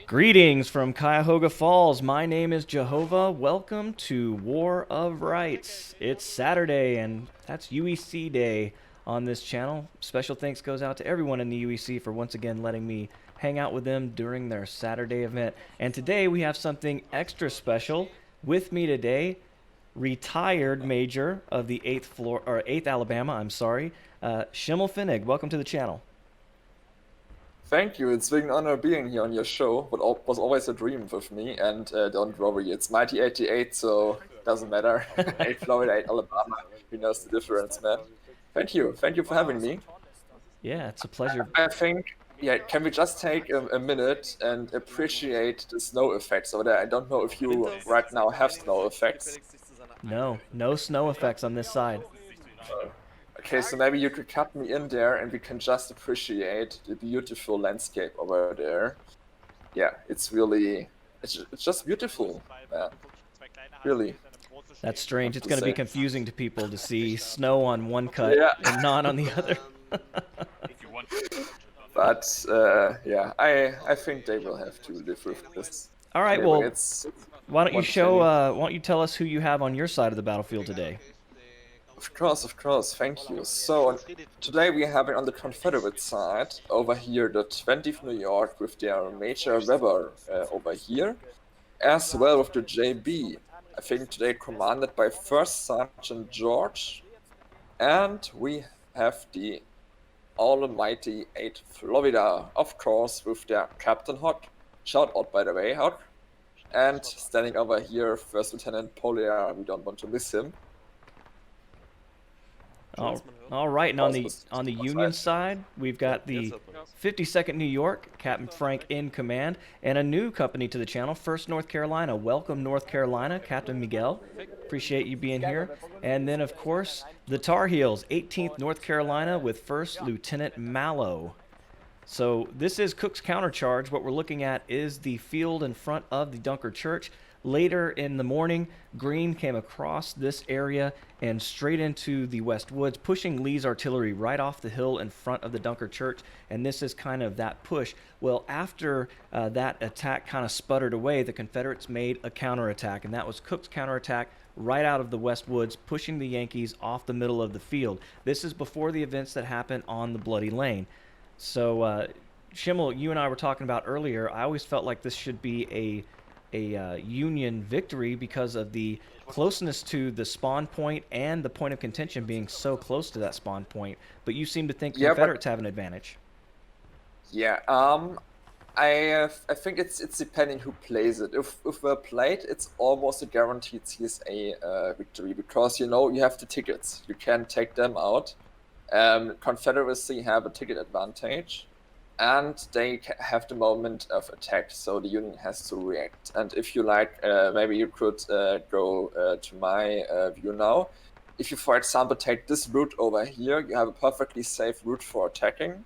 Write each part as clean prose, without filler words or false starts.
Greetings from Cuyahoga Falls. My name is Jehovah. Welcome to War of Rights. It's Saturday, and that's UEC Day on this channel. Special thanks goes out to everyone in the UEC for once again letting me hang out with them during their Saturday event. And today we have something extra special. With me today, retired major of the 8th Alabama, Schimmelfennigs. Welcome to the channel. Thank you. It's been an honor being here on your show. What was always a dream with me. And don't worry, it's Mighty 88, so doesn't matter. 8 Florida, 8 Alabama. Who knows the difference, man? Thank you. Thank you for having me. Yeah, it's a pleasure. I think, can we just take a minute and appreciate the snow effects over there? I don't know if you right now have snow effects. No snow effects on this side. Okay, so maybe you could cut me in there and we can just appreciate the beautiful landscape over there. Yeah, it's just beautiful, man. Really. That's strange. It's going to be confusing to people to see snow on one cut and not on the other. But yeah, I think they will have to live with this. All right, well, why don't you tell us who you have on your side of the battlefield today? Of course, thank you. So today we have it on the Confederate side, over here the 20th New York with their Major Weber over here, as well with the JB, I think today commanded by First Sergeant George, and we have the almighty 8 Florida, of course, with their Captain Hawk, shout out by the way, Hawk, and standing over here, First Lieutenant Polier, we don't want to miss him. All right, and on the Union side, we've got the 52nd New York, Captain Frank in command, and a new company to the channel, 1st North Carolina. Welcome, North Carolina, Captain Miguel. Appreciate you being here. And then, of course, the Tar Heels, 18th North Carolina with 1st Lieutenant Mallow. So this is Cook's Countercharge. What we're looking at is the field in front of the Dunker Church. Later in the morning, Green came across this area and straight into the West Woods, pushing Lee's artillery right off the hill in front of the Dunker Church, and this is kind of that push. Well, after that attack kind of sputtered away, the Confederates made a counterattack, and that was Cook's counterattack right out of the West Woods, pushing the Yankees off the middle of the field. This is before the events that happened on the Bloody Lane. So, Schimmel, you and I were talking about earlier, I always felt like this should be a Union victory because of the closeness to the spawn point and the point of contention being so close to that spawn point. But you seem to think the Confederates have an advantage. Yeah, I think it's depending who plays it. If we're played, it's almost a guaranteed CSA victory because you have the tickets. You can take them out. Confederacy have a ticket advantage. And they have the moment of attack, so the Union has to react. And if you like, maybe you could go to my view now. If you, for example, take this route over here, you have a perfectly safe route for attacking.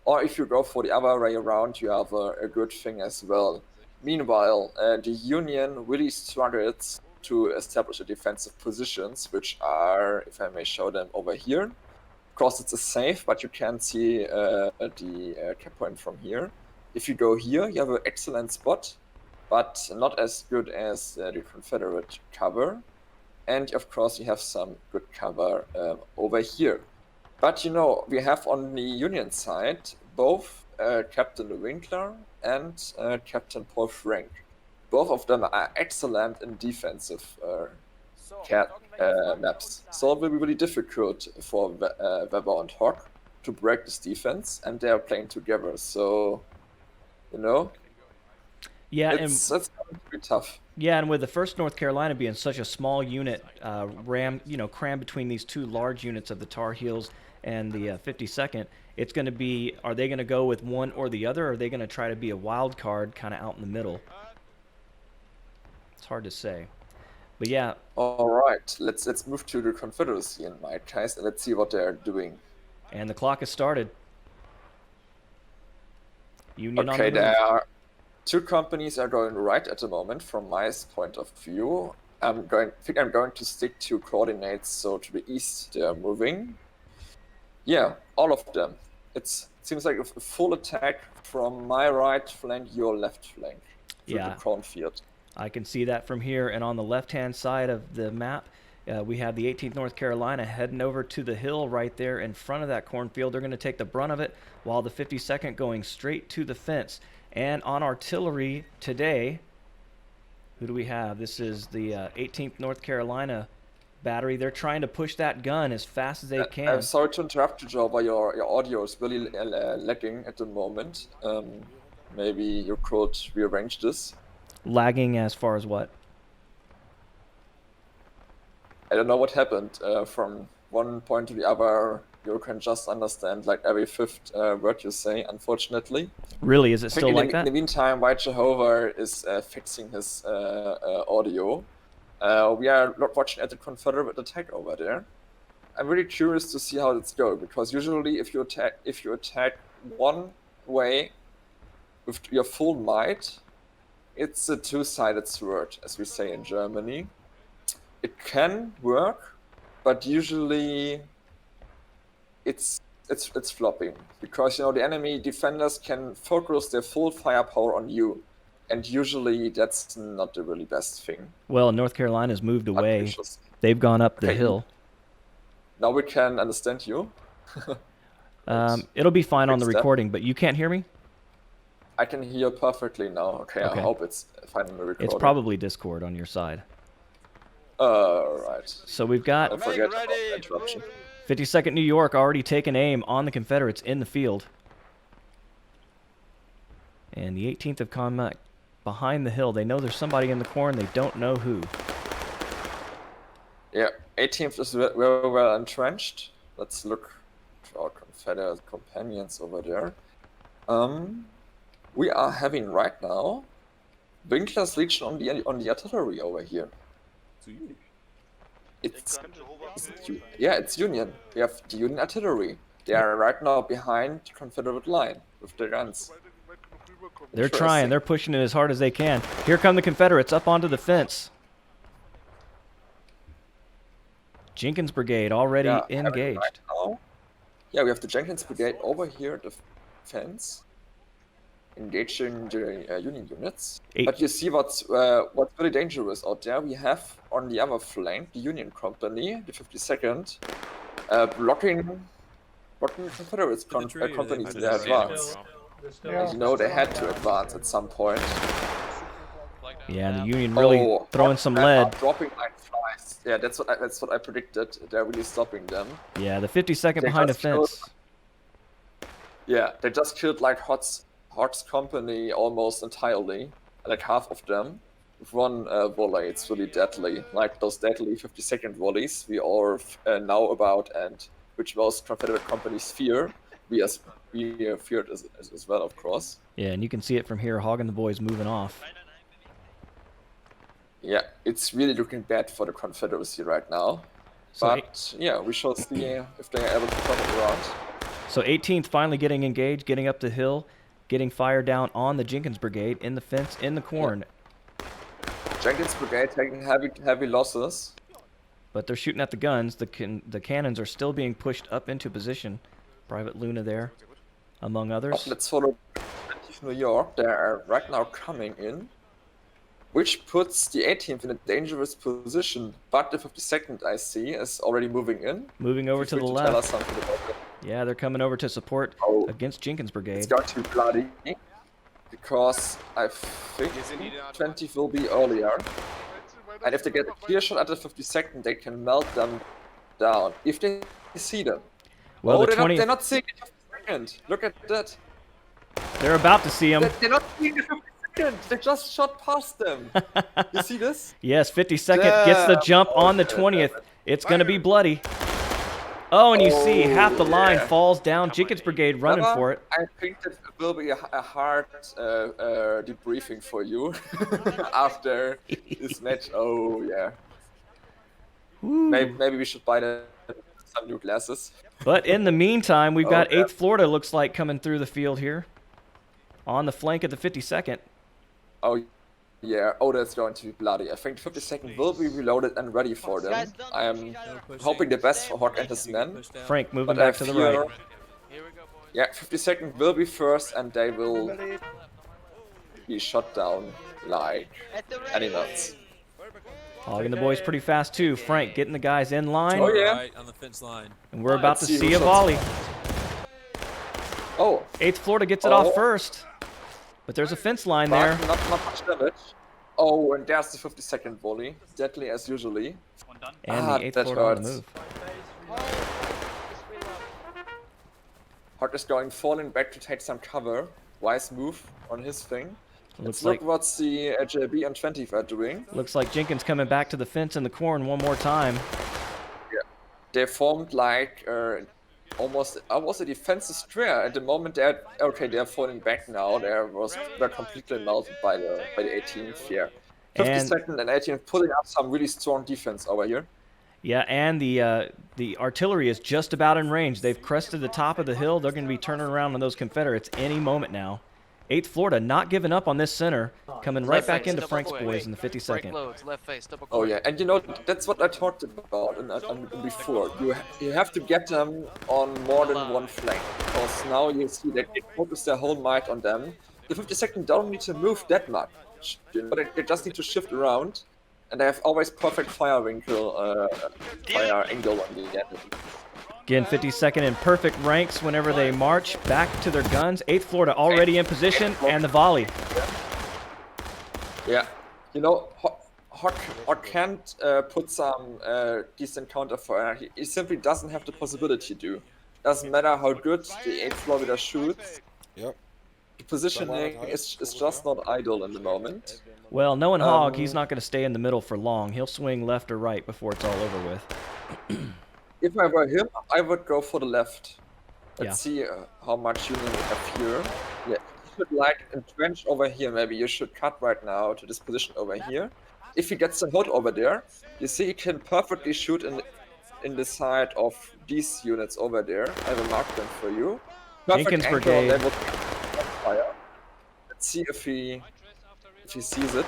Or if you go for the other way around, you have a good thing as well. Meanwhile, the Union really struggles to establish the defensive positions, which are, if I may show them over here. Of course, it's a safe, but you can see the cap point from here. If you go here, you have an excellent spot, but not as good as the Confederate cover. And of course, you have some good cover over here. But we have on the Union side both Captain Winkler and Captain Paul Frank. Both of them are excellent in defensive maps. So it will be really difficult for Weber and Hawk to break this defense, and they are playing together. So, yeah, it's going to be tough. Yeah, and with the 1st North Carolina being such a small unit, crammed between these two large units of the Tar Heels and the 52nd, it's going to be, are they going to go with one or the other, or are they going to try to be a wild card kind of out in the middle? It's hard to say. But yeah. All right, let's move to the Confederacy in my case, and let's see what they're doing. And the clock has started. Union okay, there are 2 companies are going right at the moment from my point of view. I think I'm going to stick to coordinates, so to the east they are moving. Yeah, all of them. It's seems like a full attack from my right flank, your left flank, through the cornfield. I can see that from here, and on the left-hand side of the map, we have the 18th North Carolina heading over to the hill right there in front of that cornfield. They're going to take the brunt of it, while the 52nd going straight to the fence. And on artillery today, who do we have? This is the 18th North Carolina battery. They're trying to push that gun as fast as they can. I'm sorry to interrupt you, Joe, but your audio is really lagging at the moment. Maybe you could rearrange this. Lagging as far as what? I don't know what happened. From one point to the other, you can just understand like every fifth word you say, unfortunately. Really? Is it still like that? In the meantime, White Jehovah is fixing his audio. We are watching at the Confederate attack over there. I'm really curious to see how it's going, because usually if you attack one way with your full might, it's a two-sided sword, as we say in Germany. It can work, but usually it's flopping, because the enemy defenders can focus their full firepower on you, and usually that's not the really best thing. Well, North Carolina's moved away. They've gone up the hill. Now we can understand you. It'll be fine on the recording, but you can't hear me? I can hear perfectly now. Okay, I hope it's fine on the recording. It's probably Discord on your side. Right. So we've got 52nd New York already taking aim on the Confederates in the field. And the 18th have come behind the hill. They know there's somebody in the corn. They don't know who. Yeah, 18th is very well entrenched. Let's look to our Confederate companions over there. We are having right now Winkler's Legion on the artillery over here. It's Union. We have the Union artillery. They are right now behind the Confederate line with their guns. They're trying. They're pushing it as hard as they can. Here come the Confederates up onto the fence. Jenkins Brigade already engaged. Right now. Yeah, we have the Jenkins Brigade over here at the fence, engaging the Union units. But you see what's really dangerous out there. We have on the other flank the Union company, the 52nd, blocking Confederate companies in their advance. And they had to advance at some point. Yeah, the Union really throwing some lead. Dropping like flies. Yeah, that's what I predicted. They're really stopping them. Yeah, the 52nd behind the fence. Yeah, they just killed like Hott's company almost entirely, like half of them, with one volley. It's really deadly, like those deadly 52nd volleys we all know about, and which most Confederate companies fear. We feared as well, of course. Yeah, and you can see it from here. Hog and the boys moving off. Yeah, it's really looking bad for the Confederacy right now. So but yeah, we shall see if they are able to turn it around. So 18th finally getting engaged, getting up the hill, getting fire down on the Jenkins Brigade in the fence, in the corn. Yeah. Jenkins Brigade taking heavy losses. But they're shooting at the guns. The cannons are still being pushed up into position. Private Luna there, among others. Let's follow New York. They are right now coming in, which puts the 18th in a dangerous position. But the 52nd, I see, is already moving in. Moving over to the left. Tell us something about it. Yeah, they're coming over to support against Jenkins Brigade. It's going to be bloody, because I think 20th will be earlier. And if they get a clear shot at the 52nd, they can melt them down. If they see them. Well, they're not seeing the 52nd. Look at that. They're about to see them. They're not seeing the 52nd. They just shot past them. You see this? Yes, 52nd gets the jump on the 20th. It's going to be bloody. Oh, and you see half the line falls down. Jenkins Brigade running for it. I think that will be a hard debriefing for you after this match. Oh, yeah. Maybe we should buy some new glasses. But in the meantime, we've got 8th Florida, looks like, coming through the field here on the flank of the 52nd. Oh, yeah. Oh, that's going to be bloody. I think the 52nd will be reloaded and ready for them. I am hoping the best for Hawk and his men. Frank moving back to the right. Yeah, 52nd will be first, and they will be shot down like animals. Hogging the boys pretty fast too. Frank getting the guys in line. Oh yeah. Right on the fence line. And we're about to Let's see see who a shots volley. Oh. 8th Florida gets it Oh. off first. But there's a fence line there. Not much damage. Oh, and there's the 52nd volley. Deadly as usually. And the 8th that Florida on the hurts. move. Hart is falling back to take some cover. Wise move on his thing. Looks Let's like look what the JB and 20 are doing. looks like Jenkins coming back to the fence in the corn one more time. Yeah. They formed like almost a defensive square. At the moment they're falling back now. They're completely melted by the 18th. Yeah. 52nd and 18th putting up some really strong defense over here. Yeah, and the artillery is just about in range. They've crested the top of the hill. They're going to be turning around on those Confederates any moment now. 8th Florida not giving up on this center, coming right back into Frank's boys in the 52nd. Oh yeah, and you know, that's what I talked about before. You have to get them on more than one flank, because now you see that they focus their whole might on them. The 52nd don't need to move that much, but they just need to shift around, and they have always perfect fire angle on the end. Again, 52nd in perfect ranks whenever they march back to their guns. 8th Florida already in position, and the volley. Yeah, you know, Hawk can't put some decent counter fire. He simply doesn't have the possibility to. Doesn't matter how good the 8th Florida shoots. Yep. The positioning is just not idle in the moment. Well, knowing Hogg, he's not going to stay in the middle for long. He'll swing left or right before it's all over with. If I were him, I would go for the left. Let's Yeah. see how much Union we have here. Yeah, you should like entrench over here. Maybe you should cut right now to this position over here. If he gets a hold over there, you see he can perfectly shoot in the side of these units over there. I will mark them for you. Perfect Jenkins angle, brigade. they will fire. Let's see if he sees it.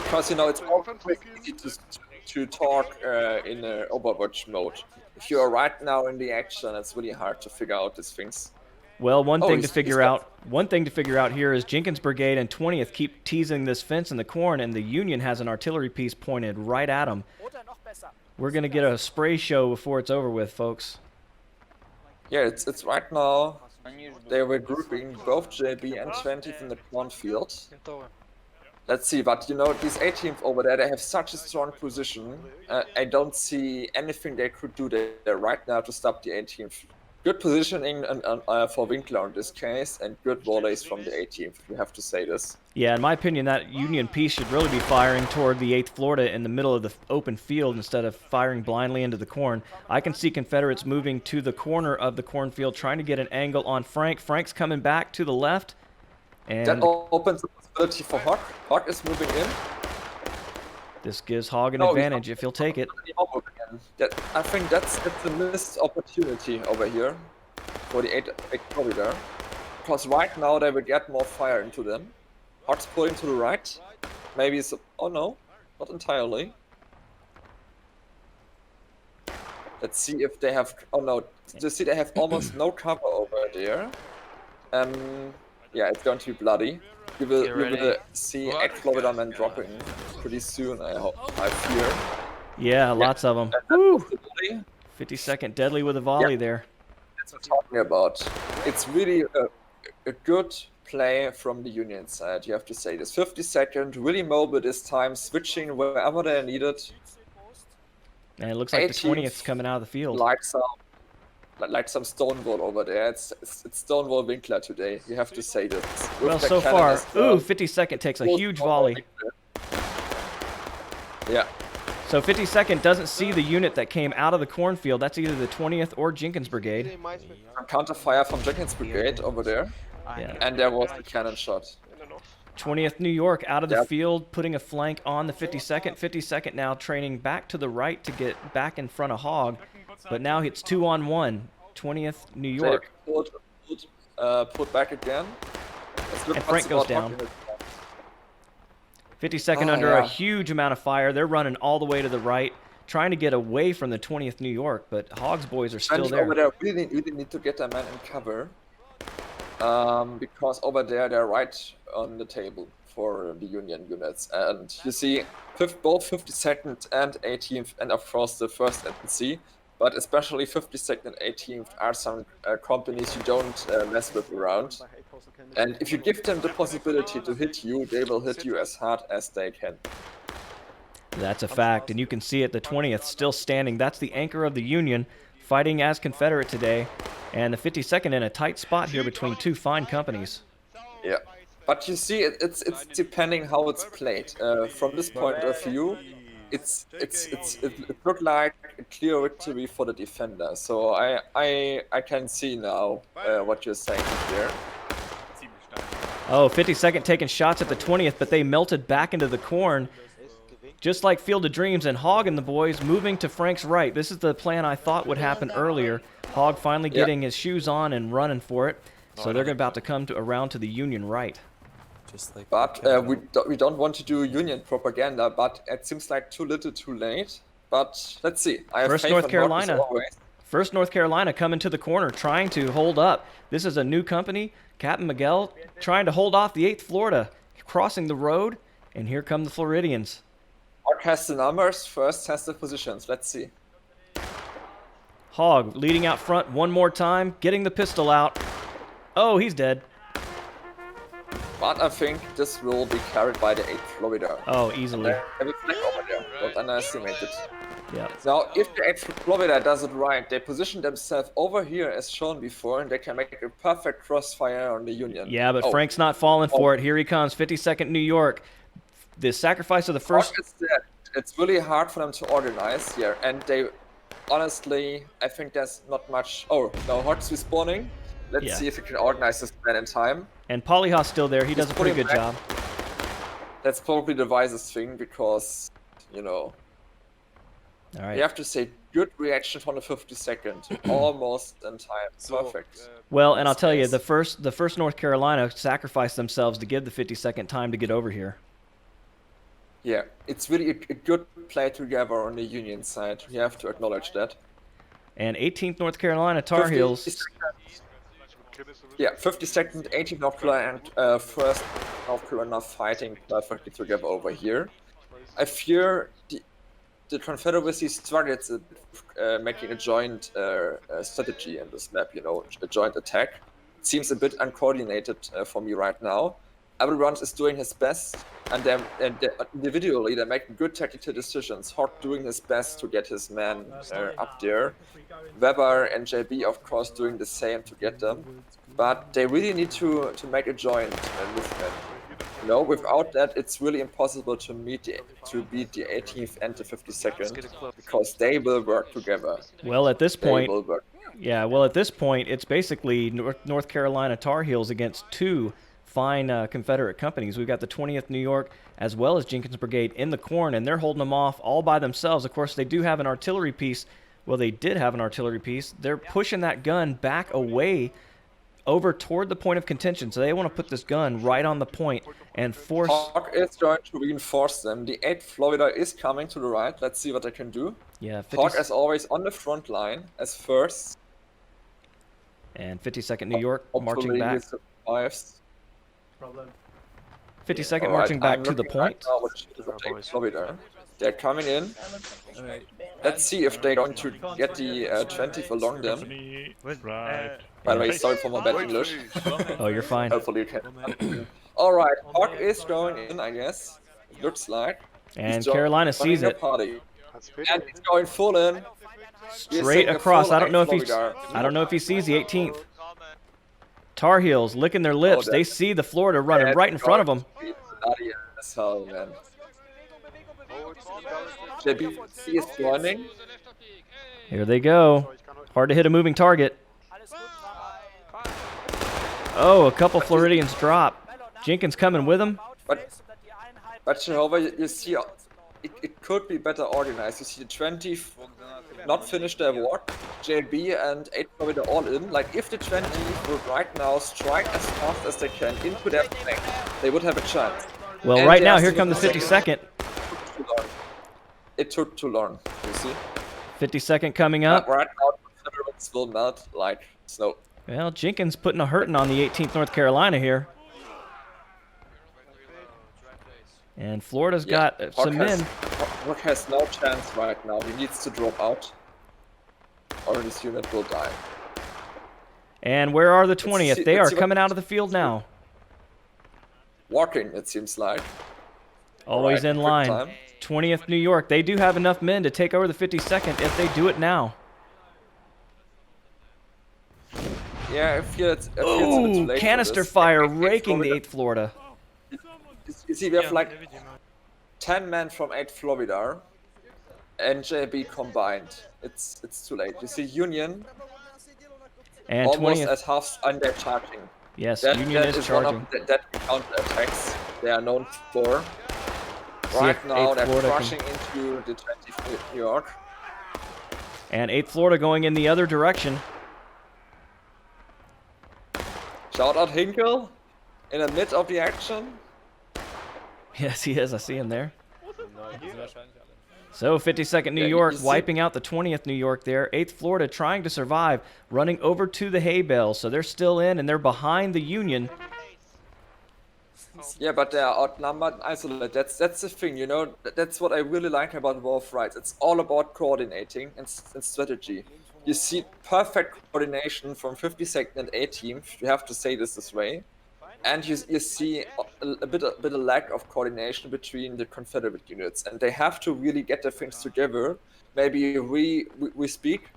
Because you know it's always easy to talk in Overwatch mode. If you are right now in the action, it's really hard to figure out these things. Well, one thing to he's figure got- out here is Jenkins Brigade and 20th keep teasing this fence in the corn, and the Union has an artillery piece pointed right at them. We're gonna get a spray show before it's over with, folks. Yeah, it's right now. They were grouping both JB and 20th in the cornfield. Let's see, but you know, these 18th over there, they have such a strong position. I don't see anything they could do there right now to stop the 18th. Good positioning for Winkler in this case, and good volleys from the 18th, we have to say this. Yeah, in my opinion, that Union piece should really be firing toward the 8th Florida in the middle of the open field instead of firing blindly into the corn. I can see Confederates moving to the corner of the cornfield, trying to get an angle on Frank. Frank's coming back to the left. And That opens the possibility for Hawk. Hawk is moving in. this gives Hogg an No, advantage if he'll take it. I think that's a missed opportunity over here for the 8 corridor. Because right now they will get more fire into them. Hawk's pulling to the right. Maybe it's... Oh no, not entirely. Let's see if they have... Oh no, you see they have almost no cover over there. Yeah, it's going to be bloody. You will see 8 Florida men dropping pretty soon, I fear. Yeah, lots of them. Woo! 52nd deadly with a volley there. That's what I'm talking about. It's really a good play from the Union side, you have to say this. 52nd, really mobile this time, switching wherever they are needed. And it looks like the 18th 20th's coming out of the field. Like some Stonewall over there. It's Stonewall Winkler today, you have to say this. With Well, the so cannon far, as well. 52nd takes a huge volley. Yeah. So 52nd doesn't see the unit that came out of the cornfield. That's either the 20th or Jenkins Brigade. Some counter fire from Jenkins Brigade over there. Yeah. And there was the cannon shot. 20th New York out of the Yep. field, putting a flank on the 52nd. 52nd now training back to the right to get back in front of Hogg. But now it's 2-on-1. 20th New York. Put back again. And Frank goes down. 52nd under a huge amount of fire. They're running all the way to the right. trying to get away from the 20th New York, but Hog's boys are still And there. over there, we need to get a man in cover. Because over there, they're right on the table for the Union units. And you see both 52nd and 18th, and of course the 1st NC, but especially 52nd and 18th are some companies you don't mess with around. And if you give them the possibility to hit you, they will hit you as hard as they can. That's a fact, and you can see it, the 20th still standing. That's the anchor of the Union, fighting as Confederate today. And the 52nd in a tight spot here between two fine companies. Yeah, but you see, it's depending how it's played. From this point of view, it looked like a clear victory for the defender. So I can see now what you're saying here. Oh, 52nd taking shots at the 20th, but they melted back into the corn. Just like Field of Dreams, and Hog and the boys moving to Frank's right. This is the plan I thought would happen earlier. Hog finally getting his shoes on and running for it. So they're about to come around to the Union right. But we don't want to do Union propaganda, but it seems like too little too late. But let's see. I have First North Carolina. First North Carolina coming to the corner, trying to hold up. This is a new company. Captain Miguel trying to hold off the 8th Florida, crossing the road. And here come the Floridians. Hog has the numbers, First has the positions. Let's see. Hog leading out front one more time, getting the pistol out. Oh, he's dead. But I think this will be carried by the 8th Florida. Oh, easily. Have a flag over there. Don't underestimate it. Yeah. Now, if the 8th Florida does it right, they position themselves over here as shown before, and they can make a perfect crossfire on the Union. Yeah, but Frank's not falling for it. Here he comes, 52nd New York. The sacrifice of the first... It's really hard for them to organize here, and they... Honestly, I think there's not much... Oh, no, Hog's respawning. Let's see if we can organize this plan in time. And Polyha's still there. He does a pretty good job. That's probably the wisest thing, because, you know... All right. You have to say, good reaction from the 52nd. Almost in time. Perfect. Well, and I'll tell you, the first North Carolina sacrificed themselves to give the 52nd time to get over here. Yeah, it's really a good play together on the Union side. You have to acknowledge that. And 18th North Carolina Tar Heels. Yeah, 52nd, 18th North Carolina, and 1st North Carolina fighting perfectly together over here. I fear the Confederacy struggles making a joint strategy in this map, you know, a joint attack. It seems a bit uncoordinated for me right now. Everyone is doing his best, and individually they're making good tactical decisions. Hog doing his best to get his men up there. Weber and JB, of course, doing the same to get them. But they really need to make a joint movement. You know, without that, it's really impossible to beat the 18th and the 52nd, because they will work together. Well, at this point, at this point, it's basically North Carolina Tar Heels against two fine Confederate companies. We've got the 20th New York as well as Jenkins Brigade in the corn, and they're holding them off all by themselves. Of course, they do have an artillery piece. Well, they did have an artillery piece. They're pushing that gun back away over toward the point of contention. So they want to put this gun right on the point and force... Hog is trying to reinforce them. The 8th Florida is coming to the right. Let's see what they can do. Yeah, Hog, as always, on the front line as first. And 52nd New York marching back. 52nd marching back to the point. They're coming in. Let's see if they're going to get the 20th along them. By the way, sorry for my bad English. Oh, you're fine. Hopefully you can. Alright, Hog is going in, I guess. It looks like. And Carolina sees it. And he's going full in. Straight across. I don't know if he sees the 18th. Tar Heels licking their lips. They see the Florida running right in front of them. JB is running. Here they go. Hard to hit a moving target. Oh, a couple Floridians drop. Jenkins coming with him. But Jehovah, you see, it could be better organized. You see the 20 not finish their work. JB and 8 Florida all in. Like, if the 20 would right now strike as fast as they can into their flank, they would have a chance. Well, right now, here come the 52nd. it took too long, you see? 50-second coming up. Right now, the Confederates will melt like snow. Well, Jenkins putting a hurting on the 18th North Carolina here. And Florida's got some men. Hawk has no chance right now. He needs to drop out, or this unit will die. And where are the 20th? They are coming out of the field now. Walking, it seems like. Always in line. 20th New York. They do have enough men to take over the 52nd if they do it now. Yeah, if it's Ooh, canister fire raking the 8th Florida. You see, we have like 10 men from 8th Florida and JB combined. It's too late. You see, Union and almost 20th. at half under charging. Yes, Union is charging. That counterattacks they are known for. Right now, they're crushing into the 20th New York. And 8th Florida going in the other direction. Shout out Hinkle in the mid of the action. Yes, he is. I see him there. So 52nd New York wiping out the 20th New York there. 8th Florida trying to survive, running over to the hay bales. So they're still in, and they're behind the Union. Yeah, but they are outnumbered and isolated. That's the thing, you know. That's what I really like about War of Rights. It's all about coordinating and strategy. You see perfect coordination from 52nd and 18th. You have to say this way. And you see a bit of lack of coordination between the Confederate units, and they have to really get the things together. Maybe we speak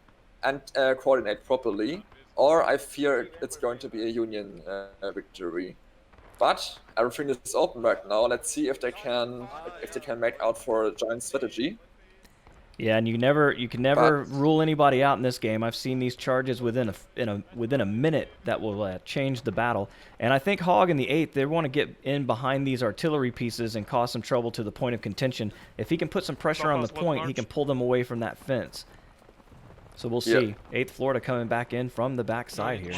and coordinate properly, or I fear it's going to be a Union victory. But everything is open right now. Let's see if they can make out for a giant strategy. Yeah, and you can never rule anybody out in this game. I've seen these charges within a minute that will change the battle. And I think Hogg in the 8th, they want to get in behind these artillery pieces and cause some trouble to the point of contention. If he can put some pressure on the point, he can pull them away from that fence. So we'll see. 8th Florida coming back in from the backside here.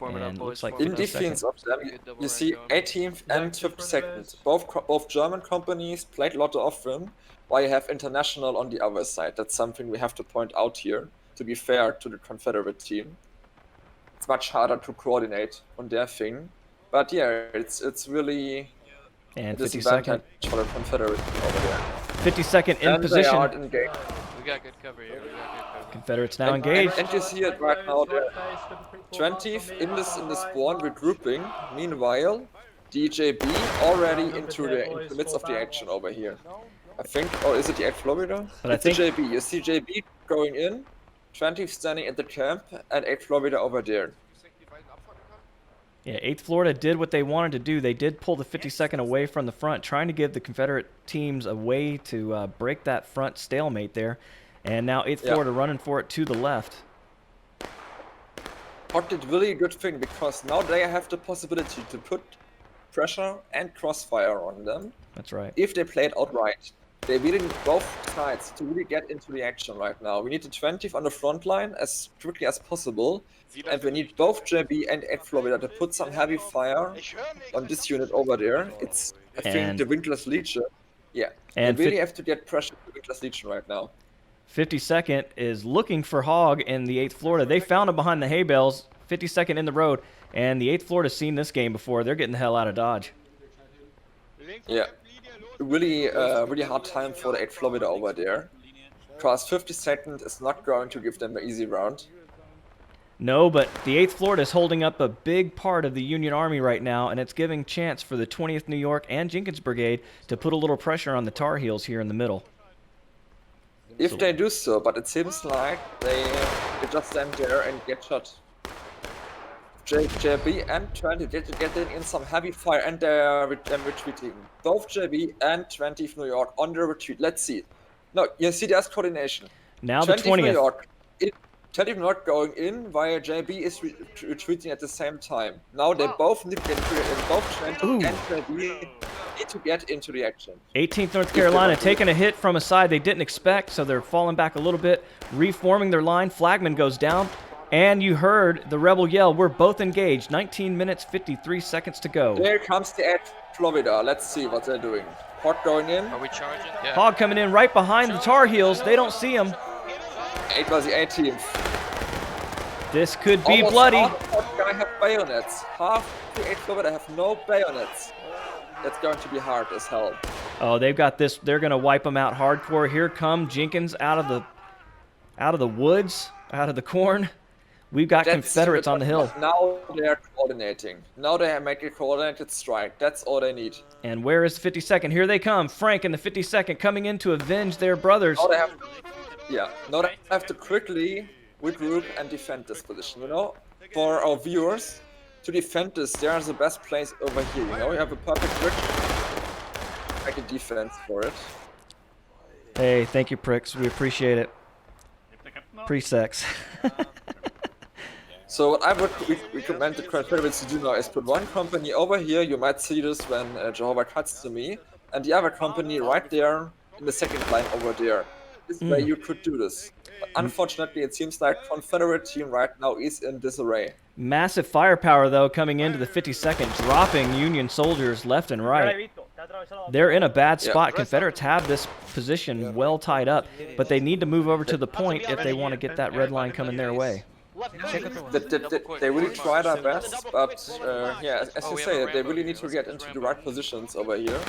And looks like in defense of them, you see 18th and 52nd. Both German companies played a lot of them. While you have international on the other side. That's something we have to point out here, to be fair to the Confederate team. It's much harder to coordinate on their thing. But yeah, it's really and a disadvantage for the Confederate team over there. 52nd in position. They are engaged. We got good cover here. Confederates now engaged. And you see it right now, the 20th in this spawn regrouping. Meanwhile, DJB already into the midst of the action over here. I think, or is it the 8th Florida? But it's the JB. You see JB going in, 20th standing at the camp, and 8th Florida over there. Yeah, 8th Florida did what they wanted to do. They did pull the 52nd away from the front, trying to give the Confederate teams a way to break that front stalemate there. And now 8th Florida running for it to the left. Hawk did really a good thing, because now they have the possibility to put pressure and crossfire on them. That's right. If they play it outright. They really need both sides to really get into the action right now. We need the 20th on the front line as quickly as possible, and we need both JB and 8th Florida to put some heavy fire on this unit over there. It's, I think, the Winkless Legion. Yeah, and we really have to get pressure to the Winkless Legion right now. 52nd is looking for Hogg in the 8th Florida. They found him behind the hay bales, 52nd in the road, and the 8th Florida's seen this game before. They're getting the hell out of Dodge. Yeah. Really hard time for the 8th Florida over there, because 52nd is not going to give them an easy round. No, but the 8th Florida is holding up a big part of the Union Army right now, and it's giving chance for the 20th New York and Jenkins Brigade to put a little pressure on the Tar Heels here in the middle. If they do so, but it seems like they just stand there and get shot. JB and 20 get in some heavy fire, and they're retreating. Both JB and 20th New York on the retreat. Let's see. No, you see there's coordination. Now the 20th. New York, 20th New York going in while JB is retreating at the same time. Now they both need to get in. Both 20 and JB need to get into the action. 18th North Carolina taking a hit from a side they didn't expect, so they're falling back a little bit, reforming their line. Flagman goes down. And you heard the rebel yell, we're both engaged. 19 minutes, 53 seconds to go. There comes the 8 Florida. Let's see what they're doing. Hot going in. Are we charging? Yeah. Hog coming in right behind the Tar Heels. They don't see him. 8 was the 18th. This could be Almost bloody. Half the Hot guy have bayonets. Half the 8 Florida have no bayonets. That's going to be hard as hell. Oh, they've got this. They're going to wipe them out hardcore. Here come Jenkins out of the woods, out of the corn. We've got Confederates on the hill. Now they're coordinating. Now they make a coordinated strike. That's all they need. And where is the 52nd? Here they come. Frank and the 52nd coming in to avenge their brothers. Now they have, now they have to quickly regroup and defend this position. You know, for our viewers, to defend this, they are the best place over here. You know, you have a perfect bridge. Make a defense for it. Hey, thank you, pricks. We appreciate it. Pre-sex. So what I would recommend the Confederates to do now is put one company over here. You might see this when Jehovah cuts to me, and the other company right there in the second line over there. This way you could do this. But unfortunately, it seems like Confederate team right now is in disarray. Massive firepower, though, coming into the 52nd, dropping Union soldiers left and right. They're in a bad spot. Confederates have this position well tied up, but they need to move over to the point if they want to get that red line coming their way. They really try their best, but yeah, as you say, they really need to get into the right positions over here.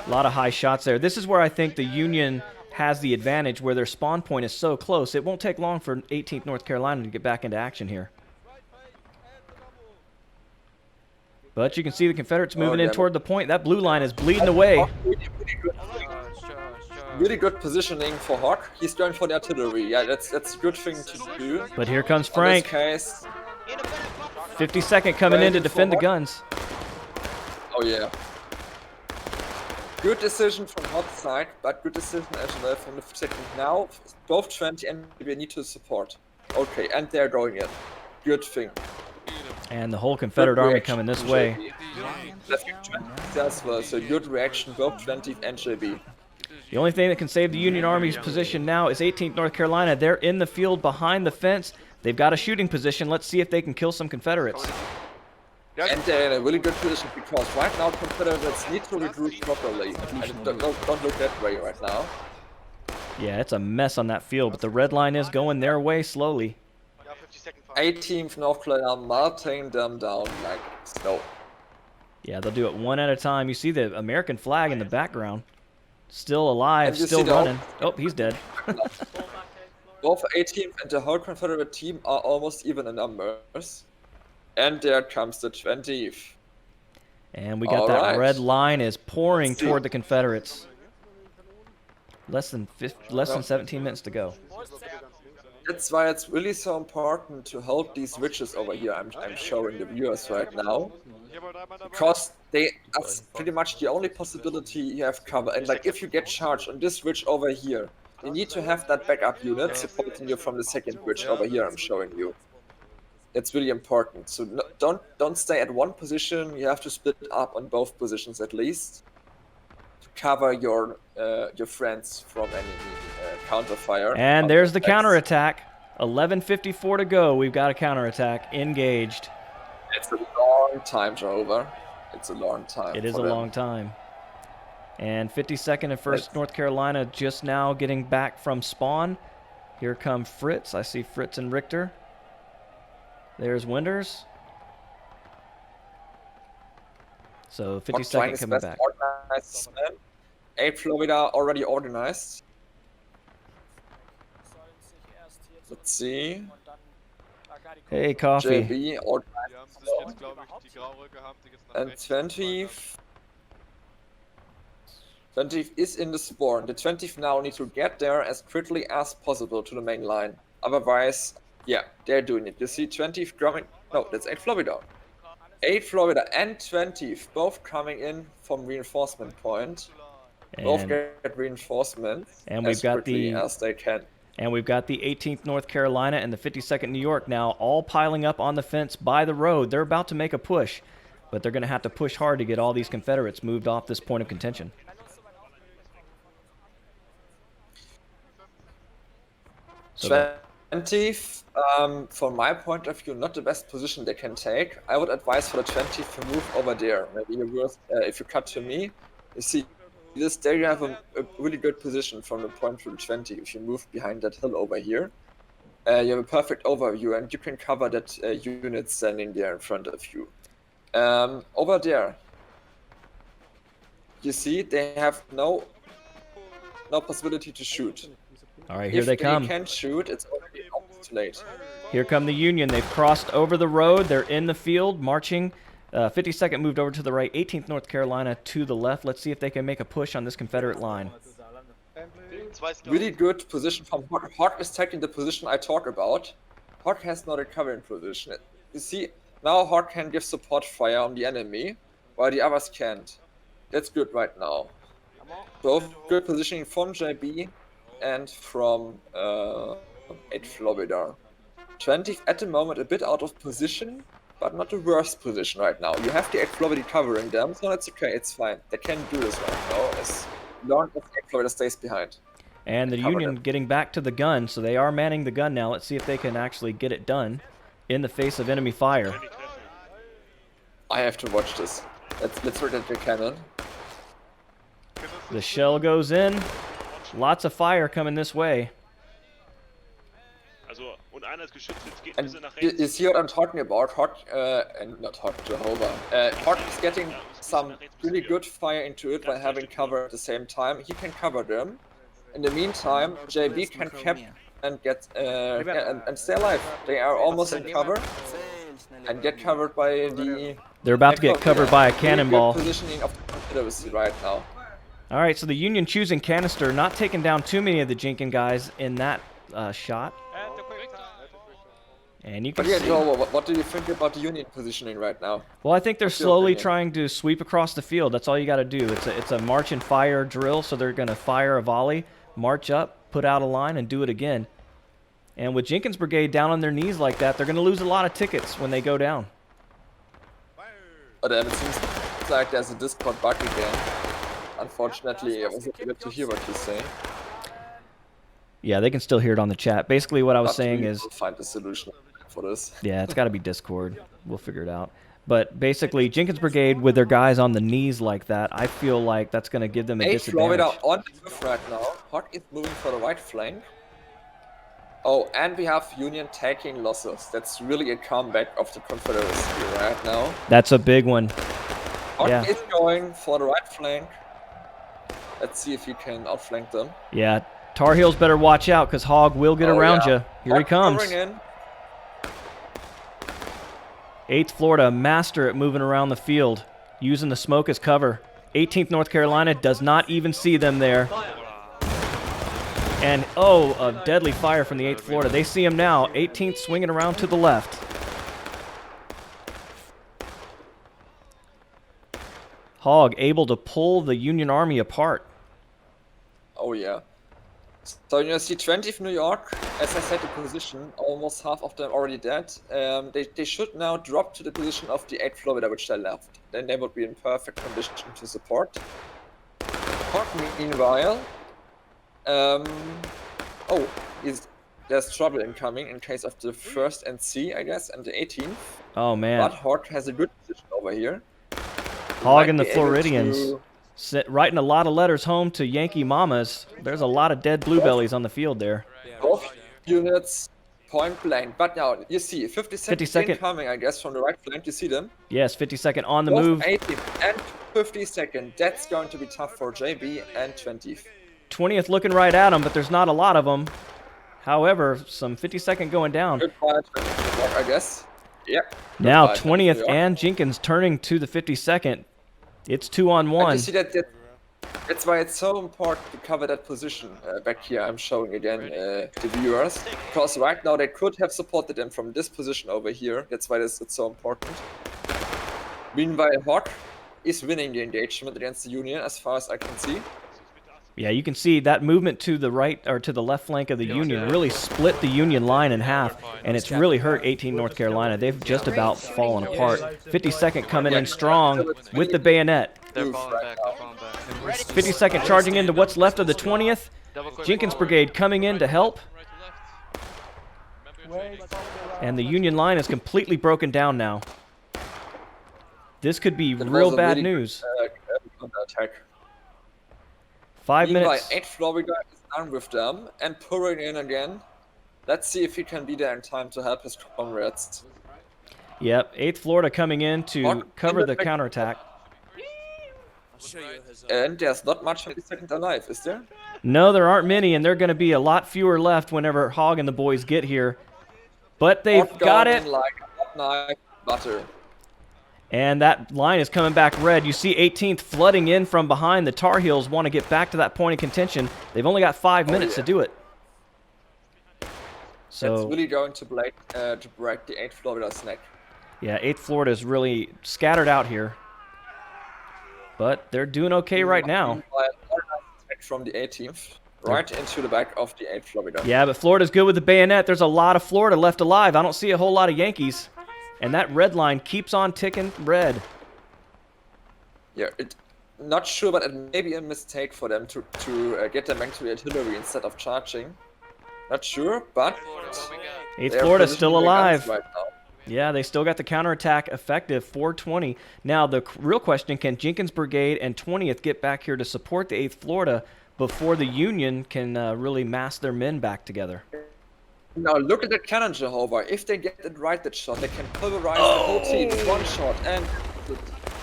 A lot of high shots there. This is where I think the Union has the advantage, where their spawn point is so close. It won't take long for 18th North Carolina to get back into action here. But you can see the Confederates moving in toward the point. That blue line is bleeding away. Really good positioning for Hawk. He's going for the artillery. Yeah, that's a good thing to do. But here comes Frank. In this case, 52nd coming in to defend the guns. Oh yeah. Good decision from Hawk's side, but good decision as well from the second. Now, both 20 and we need to support. Okay, and they're going in. Good thing. And the whole Confederate army coming this way. That's well, so good reaction, both 20 and JB. The only thing that can save the Union Army's position now is 18th North Carolina. They're in the field behind the fence. They've got a shooting position. Let's see if they can kill some Confederates. And they're in a really good position because right now Confederates need to regroup properly. And don't look that way right now. Yeah, it's a mess on that field, but the red line is going their way slowly. 18th North Carolina melting them down like snow. Yeah, they'll do it one at a time. You see the American flag in the background. Still alive, And you still see the running. Oh, he's dead. Both 18th and the whole Confederate team are almost even in numbers. And there comes the 20th. And we got that red line is pouring toward the Confederates. Less than 17 minutes to go. That's why it's really so important to hold these ridges over here. I'm showing the viewers right now. Because they that's pretty much the only possibility you have cover. And like if you get charged on this ridge over here, you need to have that backup unit supporting you from the second ridge over here I'm showing you. It's really important. So no, don't stay at one position. You have to split up on both positions at least to cover your friends from any counterfire. And there's the counterattack. 11:54 to go. We've got a counterattack engaged. It's a long time, Jehovah. It's a long time. It is a long time. And 52nd and 1st North Carolina just now getting back from spawn. Here come Fritz. I see Fritz and Richter. There's Winters. So 52nd coming back. 8 Florida already organized. Let's see. Hey, Coffee. JB organized. And 20th. 20th is in the spawn. The 20th now need to get there as quickly as possible to the main line. Otherwise, yeah, they're doing it. You see 20th coming. No, that's 8 Florida. 8 Florida and 20th both coming in from reinforcement point. Both get reinforcements and we've got quickly as they can. And we've got the 18th North Carolina and the 52nd New York now all piling up on the fence by the road. They're about to make a push, but they're going to have to push hard to get all these Confederates moved off this point of contention. So 20th, from my point of view, not the best position they can take. I would advise for the 20th to move over there. Maybe you're worth, if you cut to me, you see this there you have a really good position from the point to the 20. If you move behind that hill over here, you have a perfect overview and you can cover that unit standing there in front of you. Over there, you see they have no possibility to shoot. All right, here they come. If they can't shoot, it's already too late. Here come the Union. They've crossed over the road. They're in the field, marching. 52nd moved over to the right. 18th North Carolina to the left. Let's see if they can make a push on this Confederate line. Really good position from Hawk. Hawk is taking the position I talk about. Hawk has not a covering position. You see, now Hawk can give support fire on the enemy, while the others can't. That's good right now. Both good positioning from JB and from 8 Florida. 20th at the moment a bit out of position, but not the worst position right now. You have the 8 Florida covering them, so it's okay, it's fine. They can do this right now as long as 8 Florida stays behind. And the Union getting back to the gun, so they are manning the gun now. Let's see if they can actually get it done in the face of enemy fire. I have to watch this. Let's look at the cannon. The shell goes in. Lots of fire coming this way. And you see what I'm talking about? Hawk, and not Hawk, Jehovah. Hawk is getting some really good fire into it by having cover at the same time. He can cover them. In the meantime, JB can cap and get and stay alive. They are almost in cover and get covered by the. They're about to get covered by a cannonball. Really good positioning of the Confederacy right now. All right, so the Union choosing canister, not taking down too many of the Jenkins guys in that shot. And you can see. Joel, what do you think about the Union positioning right now? Well, I think they're slowly trying to sweep across the field. That's all you got to do. It's a march and fire drill, so they're going to fire a volley, march up, put out a line, and do it again. And with Jenkins Brigade down on their knees like that, they're going to lose a lot of tickets when they go down. But it seems like there's a Discord bug again. Unfortunately, I wasn't able to hear what you're saying. Yeah, they can still hear it on the chat. Basically, what I was saying is... We'll find a solution for this. Yeah, it's got to be Discord. We'll figure it out. But basically, Jenkins Brigade with their guys on the knees like that, I feel like that's going to give them a disadvantage. Florida on the move right now. Hawk is moving for the right flank. Oh, and we have Union taking losses. That's really a comeback of the Confederacy right now. That's a big one. Hawk is going for the right flank. Let's see if he can outflank them. Yeah, Tar Heels better watch out because Hog will get around you. Here Hawk he comes. 8th Florida, master at moving around the field, using the smoke as cover. 18th North Carolina does not even see them there. And, oh, a deadly fire from the 8th Florida. They see him now. 18th swinging around to the left. Hog able to pull the Union Army apart. Oh, yeah. So you see 20th New York, as I said, the position, almost half of them already dead. They should now drop to the position of the 8th Florida, which they left. Then they would be in perfect condition to support. Hawk, meanwhile, there's trouble incoming in case of the 1st and C, I guess, and the 18th. Oh, man. But Hawk has a good position over here. Hog and the Floridians writing a lot of letters home to Yankee Mamas. There's a lot of dead bluebellies on the field there. Both units point blank. But now, you see, 52nd incoming, I guess, from the right flank. You see them? Yes, 52nd on the move. 18th and 52nd. That's going to be tough for JB and 20th. 20th looking right at them, but there's not a lot of them. However, some 52nd going down. Good fire, I guess. Yep. Now 20th and Jenkins turning to the 52nd. It's 2-on-1. And you see that's why it's so important to cover that position back here. I'm showing again the viewers, because right now they could have supported them from this position over here. That's why it's so important. Meanwhile, Hawk is winning the engagement against the Union, as far as I can see. Yeah, you can see that movement to the right or to the left flank of the Union really split the Union line in half, and it's really hurt 18 North Carolina. They've just about fallen apart. 52nd coming in strong with the bayonet. 52nd charging into what's left of the 20th. Jenkins Brigade coming in to help. And the Union line is completely broken down now. This could be That real was a bad really news. good counterattack. 5 Meanwhile, minutes. 8 Florida is done with them and pouring in again. Let's see if he can be there in time to help his comrades. Yep, 8th Florida coming in to cover the counterattack. And there's not much 50 alive, is there? No, there aren't many, and there are going to be a lot fewer left whenever Hog and the boys get here. But they've got it. Like knife butter. And that line is coming back red. You see 18th flooding in from behind. The Tar Heels want to get back to that point of contention. They've only got 5 minutes to do it. So it's really going to break the 8th Florida's neck. Yeah, 8th Florida is really scattered out here. But they're doing okay right now. From the 18th, right into the back of the 8th Florida. Yeah, but Florida's good with the bayonet. There's a lot of Florida left alive. I don't see a whole lot of Yankees. And that red line keeps on ticking red. Yeah, not sure, but it may be a mistake for them to get them back to the artillery instead of charging. Not sure, but 8th Florida's still alive. Right now. Yeah, they still got the counterattack effective, 420. Now, the real question, can Jenkins Brigade and 20th get back here to support the 8th Florida before the Union can really mass their men back together? Now, look at that cannon, Jehovah. If they get it right, that shot, they can pulverize the whole team with one shot. And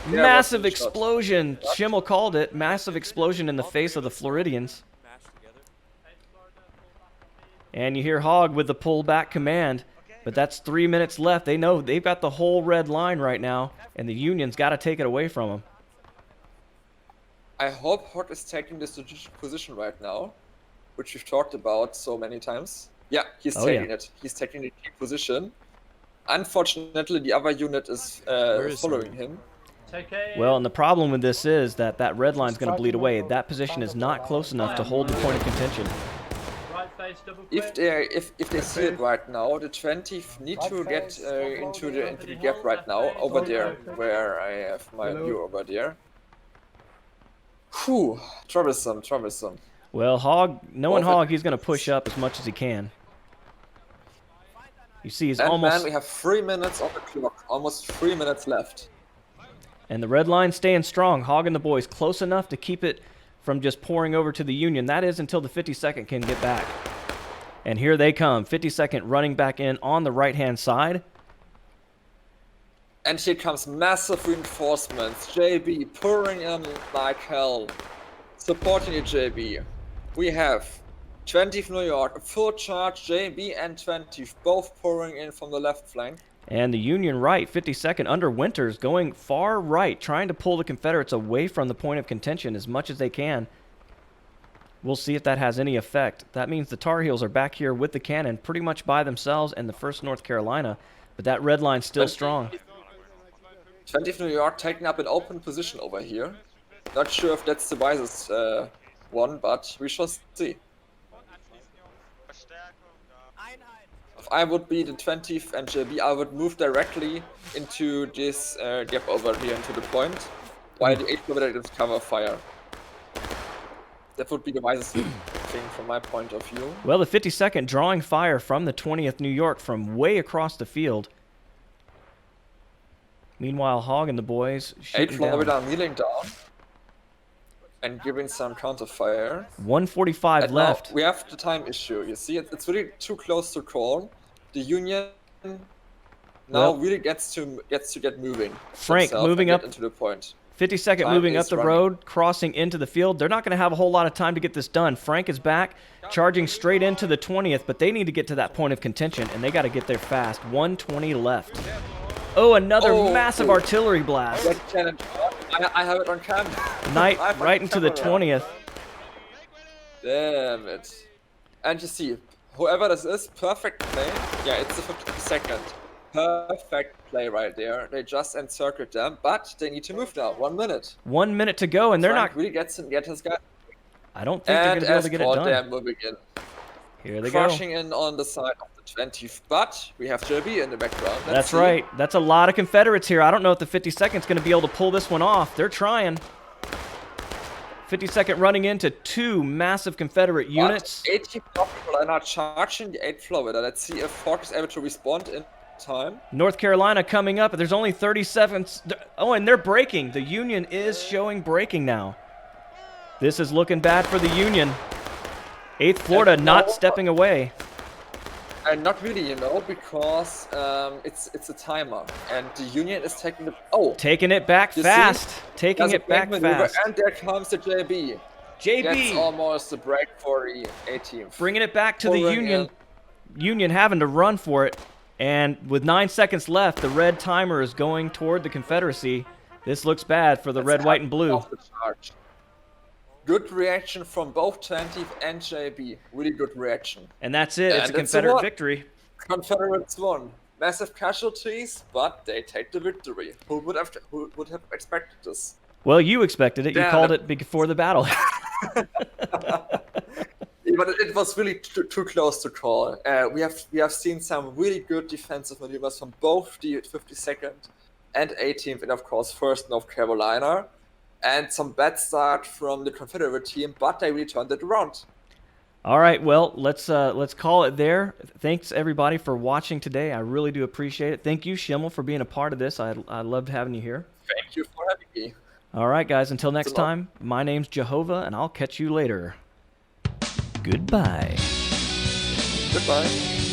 massive explosion. Schimmel called it. Massive explosion in the face of the Floridians. And you hear Hog with the pullback command. But that's 3 minutes left. They know they've got the whole red line right now, and the Union's got to take it away from them. I hope Hog is taking the strategic position right now, which we've talked about so many times. Yeah, he's taking it. He's taking the key position. Unfortunately, the other unit is following him. Well, and the problem with this is that that red line's going to bleed away. That position is not close enough to hold the point of contention. If they see it right now, the 20th need to get into the gap right now, over there, where I have my view over there. Whew, troublesome. Well, Hog, knowing Hog, he's going to push up as much as he can. You see, he's almost... Man, we have 3 minutes on the clock, almost 3 minutes left. And the red line staying strong. Hog and the boys close enough to keep it from just pouring over to the Union. That is until the 52nd can get back. And here they come. 52nd running back in on the right-hand side. And here comes massive reinforcements. JB pouring in like hell. Supporting the JB. We have 20th New York, a full charge, JB and 20th, both pouring in from the left flank. And the Union right, 52nd under Winters, going far right, trying to pull the Confederates away from the point of contention as much as they can. We'll see if that has any effect. That means the Tar Heels are back here with the cannon pretty much by themselves and the 1st North Carolina, but that red line's still strong. 20th New York taking up an open position over here. Not sure if that's the wisest one, but we shall see. If I would be the 20th and JB, I would move directly into this gap over here into the point, while the 8th Confederates cover fire. That would be the wisest thing from my point of view. Well, the 52nd drawing fire from the 20th New York from way across the field. Meanwhile, Hog and the boys shooting down. 8th Florida kneeling down and giving some counterfire. 1:45 left. We have the time issue. You see, it's really too close to call. The Union now really gets to get moving. Frank moving up into the point. 52nd moving up the road, crossing into the field. They're not going to have a whole lot of time to get this done. Frank is back, charging straight into the 20th, but they need to get to that point of contention, and they got to get there fast. 1:20 left. Oh, another massive artillery blast. I have it on camera. Right into the 20th. Damn it. And you see, whoever this is, perfect play. Yeah, it's the 52nd. Perfect play right there. They just encircled them, but they need to move now. 1 minute. 1 minute to go, and they're not... really get his guy. I don't think they're going to be able to get it done. They're moving in. Here they go. Crushing in on the side of the 20th, but we have JB in the background. That's right. That's a lot of Confederates here. I don't know if the 52nd's going to be able to pull this one off. They're trying. 50-second running into 2 massive Confederate units. 18 people are not charging the 8th Florida. Let's see if Fork is able to respond in time. North Carolina coming up, but there's only 30 seconds. Oh, and they're breaking. The Union is showing breaking now. This is looking bad for the Union. 8th Florida not stepping away. And not really, you know, because it's a timer, and the Union is taking the taking it back fast, taking it back fast. And there comes the JB. That's almost a break for the 18th. Bringing it back to the Union. Union having to run for it, and with 9 seconds left, the red timer is going toward the Confederacy. This looks bad for the red, white, and blue. Good reaction from both 20th and JB. Really good reaction. And that's it. It's a Confederate victory. Confederates won. Massive casualties, but they take the victory. Who would have expected this? Well, you expected it. You called it before the battle. But it was really too close to call. We have seen some really good defensive maneuvers from both the 52nd and 18th, and of course 1st North Carolina. And some bad start from the Confederate team, but they really turned it around. All right, well, let's call it there. Thanks everybody for watching today. I really do appreciate it. Thank you, Schimmel, for being a part of this. I loved having you here. Thank you for having me. All right, guys. Until next time, my name's Jehovah, and I'll catch you later. Goodbye. Goodbye.